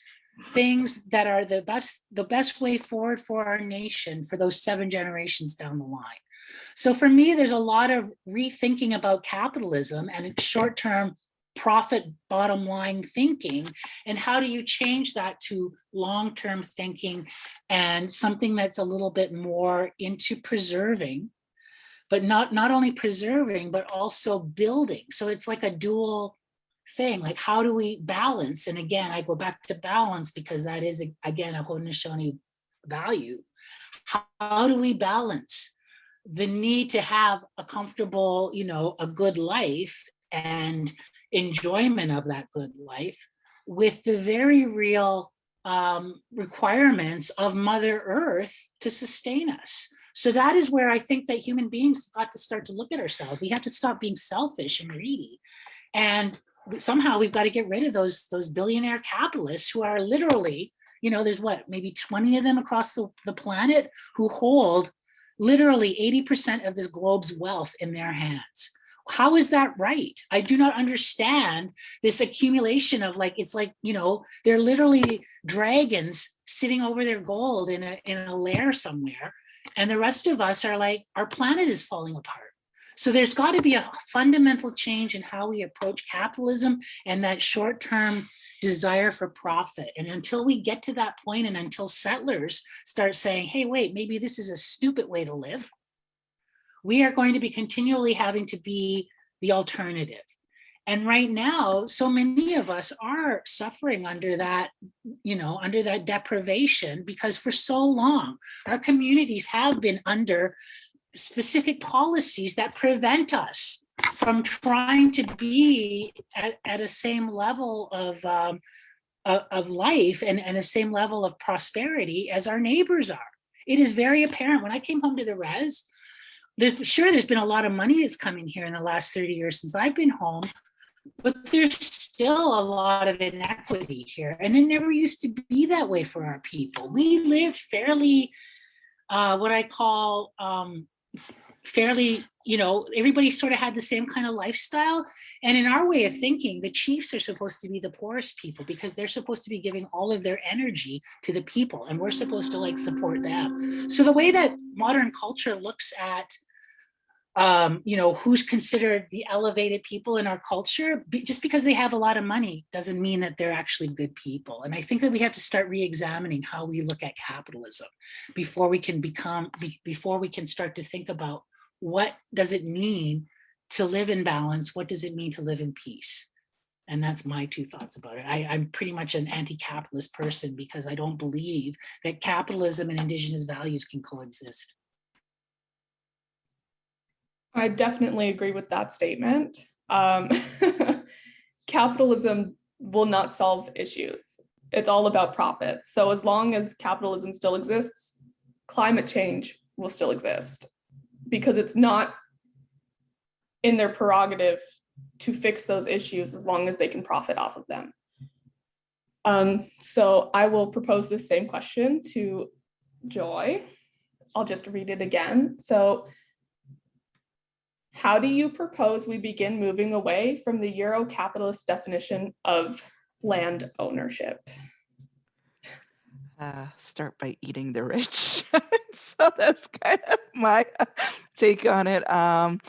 things that are the best way forward for our nation for those 7 generations down the line? So for me, there's a lot of rethinking about capitalism and its short-term profit bottom line thinking, and how do you change that to long-term thinking and something that's a little bit more into preserving, but not only preserving, but also building. So it's like a dual thing, like how do we balance? And again, I go back to balance because that is, again, a Haudenosaunee value. How do we balance the need to have a comfortable, you know, a good life and enjoyment of that good life with the very real requirements of Mother Earth to sustain us? So that is where I think that human beings got to start to look at ourselves. We have to stop being selfish and greedy. And somehow we've got to get rid of those billionaire capitalists who are literally, you know, there's what, maybe 20 of them across the planet who hold literally 80% of this globe's wealth in their hands. How is that right? I do not understand this accumulation of, like, it's like, you know, they're literally dragons sitting over their gold in a lair somewhere. And the rest of us are like, our planet is falling apart. So there's got to be a fundamental change in how we approach capitalism and that short-term desire for profit. And until we get to that point, and until settlers start saying, hey, wait, maybe this is a stupid way to live, we are going to be continually having to be the alternative. And right now, so many of us are suffering under that, you know, under that deprivation, because for so long, our communities have been under specific policies that prevent us from trying to be at a same level of life and a same level of prosperity as our neighbors are. It is very apparent. When I came home to the res, there's been a lot of money that's come in here in the last 30 years since I've been home, but there's still a lot of inequity here. And it never used to be that way for our people. We lived fairly, what I call fairly, you know, everybody sort of had the same kind of lifestyle. And in our way of thinking, the chiefs are supposed to be the poorest people because they're supposed to be giving all of their energy to the people, and we're supposed to, like, support them. So the way that modern culture looks at you know, who's considered the elevated people in our culture, just because they have a lot of money doesn't mean that they're actually good people. And I think that we have to start re-examining how we look at capitalism before we can start to think about what does it mean to live in balance? What does it mean to live in peace? And that's my 2 thoughts about it. I'm pretty much an anti-capitalist person because I don't believe that capitalism and Indigenous values can coexist. I definitely agree with that statement. Capitalism will not solve issues. It's all about profit. So as long as capitalism still exists, climate change will still exist because it's not in their prerogative to fix those issues as long as they can profit off of them. So I will propose the same question to Joy. I'll just read it again. So, how do you propose we begin moving away from the Euro-capitalist definition of land ownership? Start by eating the rich. So that's kind of my take on it. I'm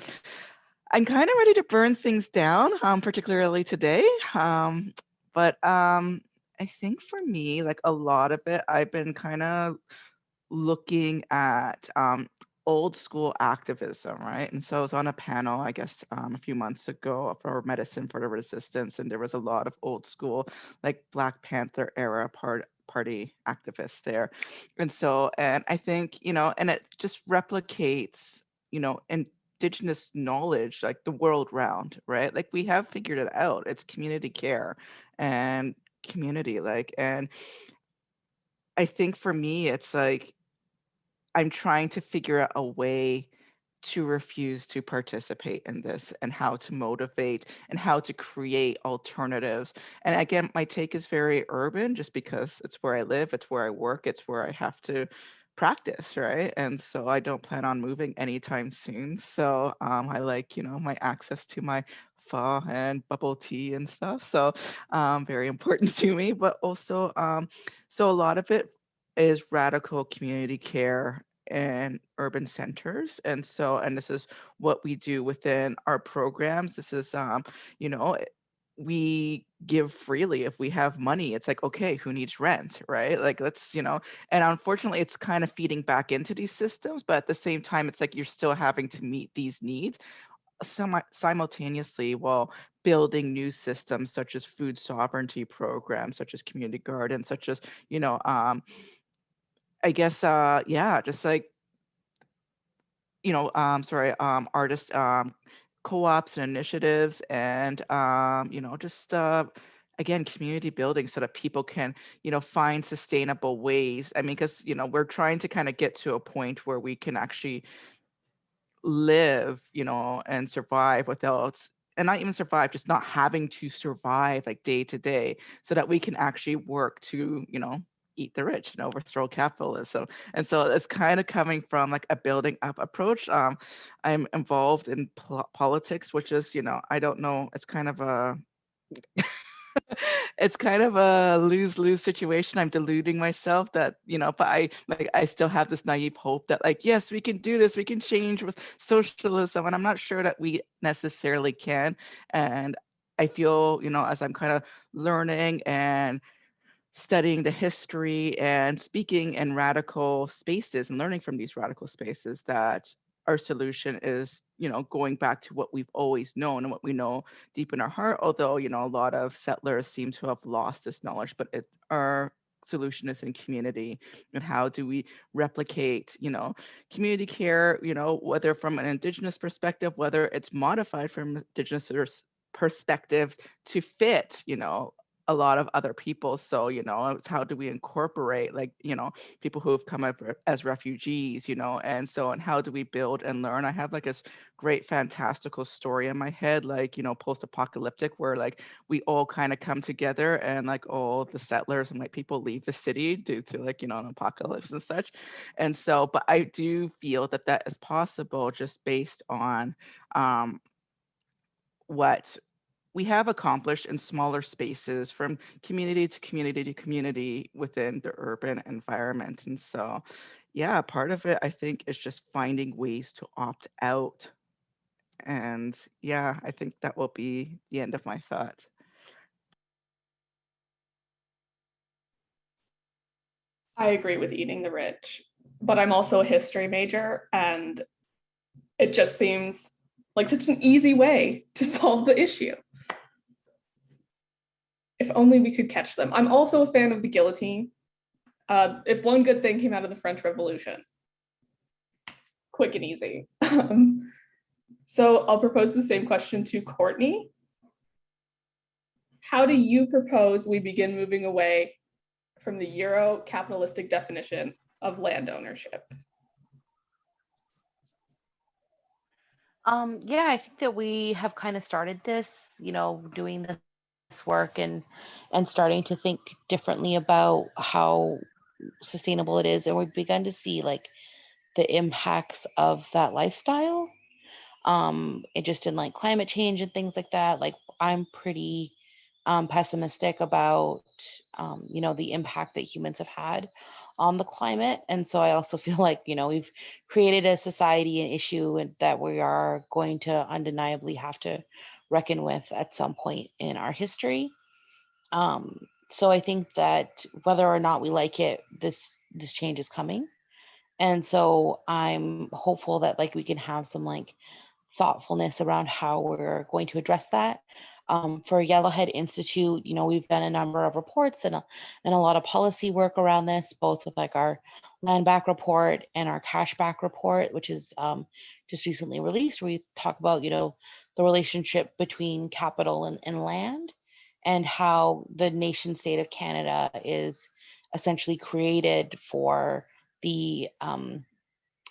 kind of ready to burn things down, particularly today. But I think for me, like a lot of it, I've been kind of looking at old school activism, right? And so I was on a panel, I guess, a few months ago for Medicine for the Resistance, and there was a lot of old school, like Black Panther era party activists there. And so, and I think, you know, and it just replicates, you know, Indigenous knowledge, like the world round, right? Like we have figured it out. It's community care and community, like, and I think for me, it's like, I'm trying to figure out a way to refuse to participate in this and how to motivate and how to create alternatives. And again, my take is very urban just because it's where I live, it's where I work, it's where I have to practice, right? And so I don't plan on moving anytime soon. So I like, you know, my access to my pho and bubble tea and stuff. So very important to me, but also, so a lot of it is radical community care and urban centers. And so, and this is what we do within our programs. This is, you know, we give freely. If we have money, it's like, okay, who needs rent, right? Like, let's, you know, and unfortunately, it's kind of feeding back into these systems, but at the same time, it's like you're still having to meet these needs simultaneously while building new systems such as food sovereignty programs, such as community gardens, such as, you know, I guess, yeah, just like, you know, artist co-ops and initiatives, and you know, just again, community building so that people can, you know, find sustainable ways. I mean, because, you know, we're trying to kind of get to a point where we can actually live, you know, and survive without, and not even survive, just not having to survive like day to day, so that we can actually work to, you know, eat the rich and overthrow capitalism. And so it's kind of coming from like a building up approach. I'm involved in politics, which is, you know, I don't know, it's kind of a it's kind of a lose-lose situation. I'm deluding myself that, you know, but I still have this naive hope that like, yes, we can do this, we can change with socialism. And I'm not sure that we necessarily can. And I feel, you know, as I'm kind of learning and studying the history and speaking in radical spaces and learning from these radical spaces, that our solution is, you know, going back to what we've always known and what we know deep in our heart. Although, you know, a lot of settlers seem to have lost this knowledge, but our solution is in community. And how do we replicate, you know, community care, you know, whether from an Indigenous perspective, whether it's modified from Indigenous perspective to fit, you know, a lot of other people. So, you know, it's how do we incorporate, like, you know, people who have come up as refugees, you know, and so, and how do we build and learn? I have like this great fantastical story in my head, like, you know, post-apocalyptic, where like we all kind of come together and like all the settlers and like people leave the city due to like, you know, an apocalypse and such. And so, but I do feel that that is possible just based on what we have accomplished in smaller spaces, from community to community to community within the urban environment. And so, yeah, part of it, I think, is just finding ways to opt out. And yeah, I think that will be the end of my thoughts. I agree with eating the rich, but I'm also a history major, and it just seems like such an easy way to solve the issue. If only we could catch them. I'm also a fan of the guillotine. If one good thing came out of the French Revolution, quick and easy. So I'll propose the same question to Courtney. How do you propose we begin moving away from the Euro-capitalistic definition of land ownership? Yeah, I think that we have kind of started this, you know, doing this work and starting to think differently about how sustainable it is, and we've begun to see like the impacts of that lifestyle. And just in like climate change and things like that. Like I'm pretty pessimistic about you know, the impact that humans have had on the climate. And so I also feel like, you know, we've created a society, an issue, and that we are going to undeniably have to reckon with at some point in our history. So I think that whether or not we like it, this change is coming. And so I'm hopeful that like we can have some like thoughtfulness around how we're going to address that. For Yellowhead Institute, you know, we've done a number of reports and a lot of policy work around this, both with like our land back report and our cash back report, which is just recently released, where we talk about, you know, the relationship between capital and land, and how the nation state of Canada is essentially created for the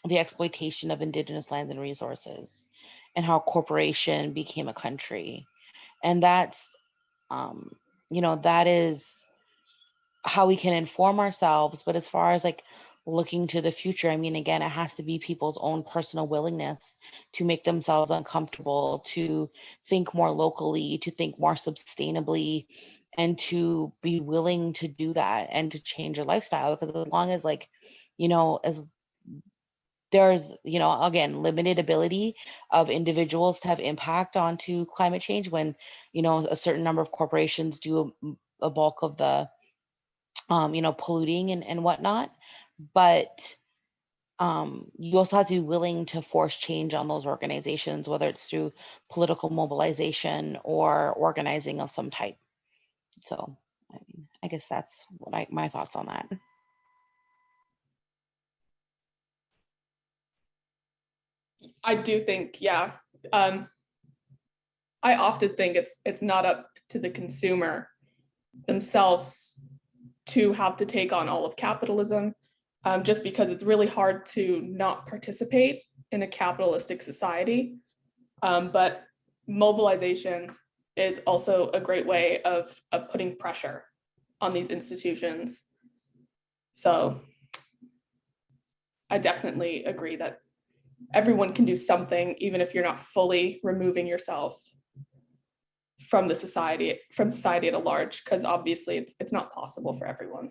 exploitation of Indigenous lands and resources, and how corporation became a country. And that's, you know, that is how we can inform ourselves. But as far as like looking to the future, I mean, again, it has to be people's own personal willingness to make themselves uncomfortable, to think more locally, to think more sustainably, and to be willing to do that and to change your lifestyle. Because as long as like, you know, as there's, you know, again, limited ability of individuals to have impact onto climate change when, you know, a certain number of corporations do a bulk of the, you know, polluting and whatnot. But you also have to be willing to force change on those organizations, whether it's through political mobilization or organizing of some type. So I mean, I guess that's what my thoughts on that. I do think, yeah. I often think it's not up to the consumer themselves to have to take on all of capitalism, just because it's really hard to not participate in a capitalistic society. But mobilization is also a great way of putting pressure on these institutions. So I definitely agree that everyone can do something, even if you're not fully removing yourself from the society, from society at a large, because obviously it's not possible for everyone.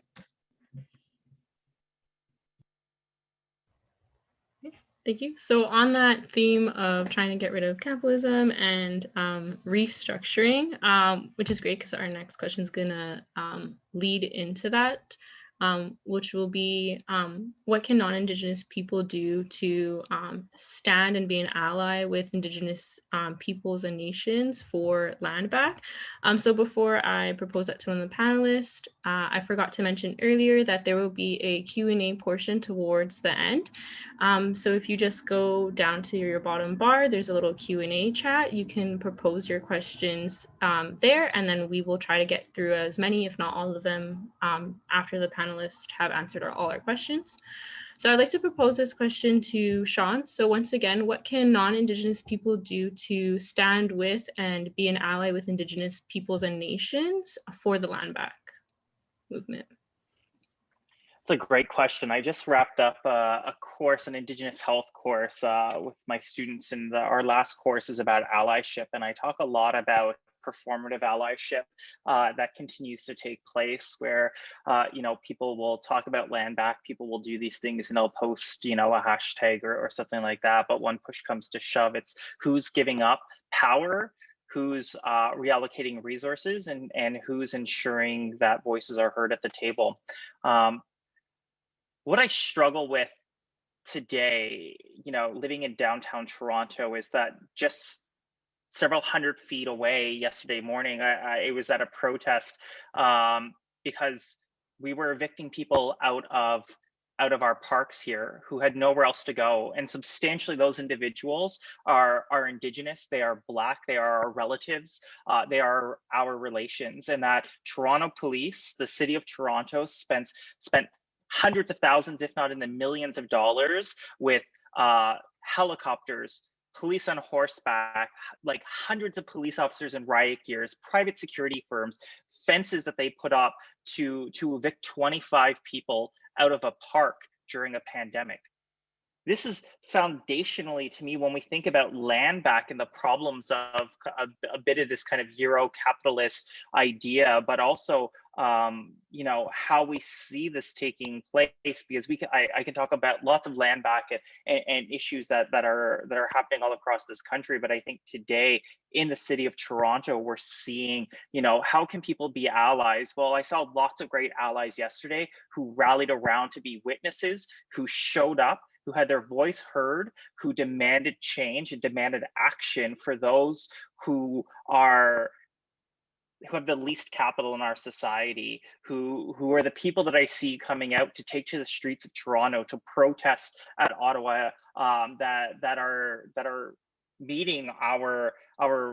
Thank you. So on that theme of trying to get rid of capitalism and restructuring, which is great because our next question is going to lead into that, which will be what can non-Indigenous people do to stand and be an ally with Indigenous peoples and nations for land back? So before I propose that to one of the panelists, I forgot to mention earlier that there will be a Q&A portion towards the end. So if you just go down to your bottom bar, there's a little Q&A chat. You can propose your questions there, and then we will try to get through as many, if not all of them, after the panelists have answered all our questions. So I'd like to propose this question to Sean. So once again, what can non-Indigenous people do to stand with and be an ally with Indigenous peoples and nations for the land back movement? It's a great question. I just wrapped up a course, an Indigenous health course with my students, and our last course is about allyship. And I talk a lot about performative allyship that continues to take place, where you know, people will talk about land back, people will do these things, and they'll post, you know, a hashtag or something like that. But when push comes to shove, it's who's giving up power, who's reallocating resources, and who's ensuring that voices are heard at the table. What I struggle with today, you know, living in downtown Toronto, is that just several hundred feet away yesterday morning, I was at a protest because we were evicting people out of our parks here who had nowhere else to go. And substantially those individuals are Indigenous, they are Black, they are our relatives, they are our relations. And that Toronto Police, the city of Toronto, spent hundreds of thousands, if not in the millions of dollars, with helicopters, police on horseback, like hundreds of police officers in riot gears, private security firms, fences that they put up to evict 25 people out of a park during a pandemic. This is foundationally, to me, when we think about land back and the problems of a bit of this kind of Euro capitalist idea, but also you know, how we see this taking place, because I can talk about lots of land back and issues that are happening all across this country. But I think today in the city of Toronto, we're seeing, you know, how can people be allies? Well, I saw lots of great allies yesterday who rallied around to be witnesses, who showed up, who had their voice heard, who demanded change and demanded action for those who have the least capital in our society, who are the people that I see coming out to take to the streets of Toronto to protest at Ottawa, that are meeting our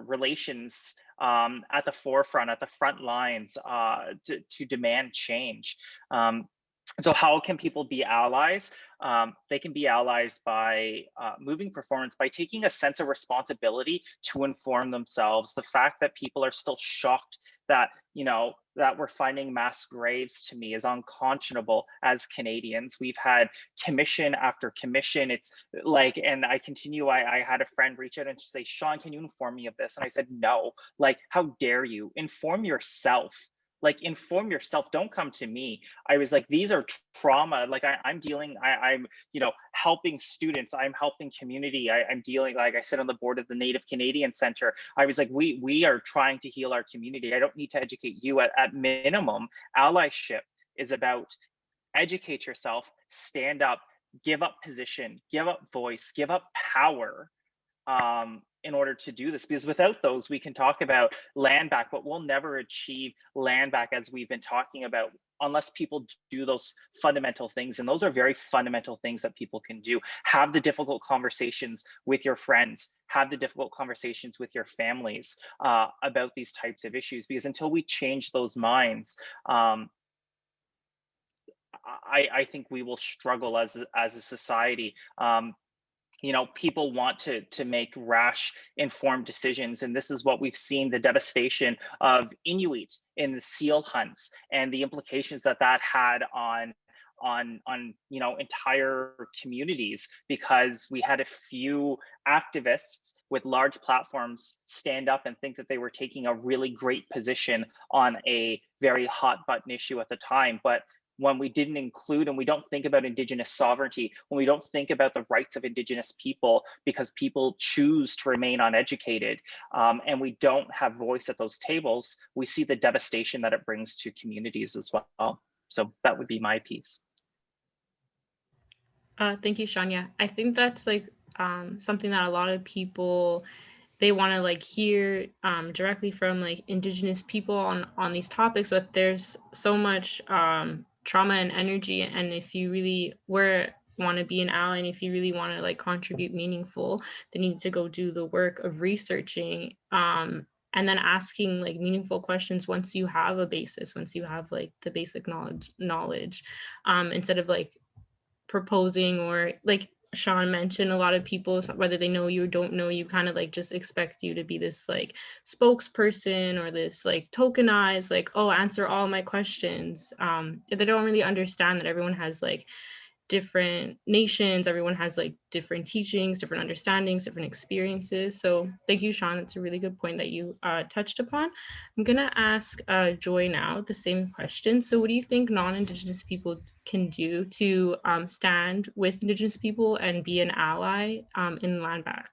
relations at the forefront, at the front lines, to demand change. So how can people be allies? They can be allies by moving performance, by taking a sense of responsibility to inform themselves. The fact that people are still shocked that, you know, that we're finding mass graves, to me, is unconscionable as Canadians. We've had commission after commission. It's like, and I continue, I had a friend reach out and say, Sean, can you inform me of this? And I said, no, like, how dare you? Inform yourself. Like, inform yourself, don't come to me. I was like, these are trauma. Like I'm you know, helping students, I'm helping community. I'm dealing, like I said, on the board of the Native Canadian Center. I was like, we are trying to heal our community. I don't need to educate you. At minimum, allyship is about educate yourself, stand up, give up position, give up voice, give up power, in order to do this, because without those, we can talk about land back, but we'll never achieve land back, as we've been talking about, unless people do those fundamental things. And those are very fundamental things that people can do. Have the difficult conversations with your friends, have the difficult conversations with your families about these types of issues, because until we change those minds, I think we will struggle as a society. You know, people want to make rash, informed decisions, and this is what we've seen: the devastation of Inuit in the seal hunts and the implications that had on you know, entire communities, because we had a few activists with large platforms stand up and think that they were taking a really great position on a very hot button issue at the time. But when we didn't include, and we don't think about Indigenous sovereignty, when we don't think about the rights of Indigenous people, because people choose to remain uneducated, and we don't have voice at those tables, we see the devastation that it brings to communities as well. So that would be my piece. Thank you, Shania. I think that's like something that a lot of people, they want to like hear directly from like Indigenous people on these topics, but there's so much trauma and energy, and if you really want to be an ally, and if you really want to like contribute meaningful, they need to go do the work of researching and then asking like meaningful questions once you have a basis, once you have like the basic knowledge, instead of like proposing, or like Sean mentioned, a lot of people, whether they know you or don't know you, kind of like just expect you to be this like spokesperson, or this like tokenized, like, oh, answer all my questions. They don't really understand that everyone has like different nations, everyone has like different teachings, different understandings, different experiences. So thank you, Sean. That's a really good point that you touched upon. I'm gonna ask Joy now the same question. So what do you think non-Indigenous people can do to stand with Indigenous people and be an ally in land back?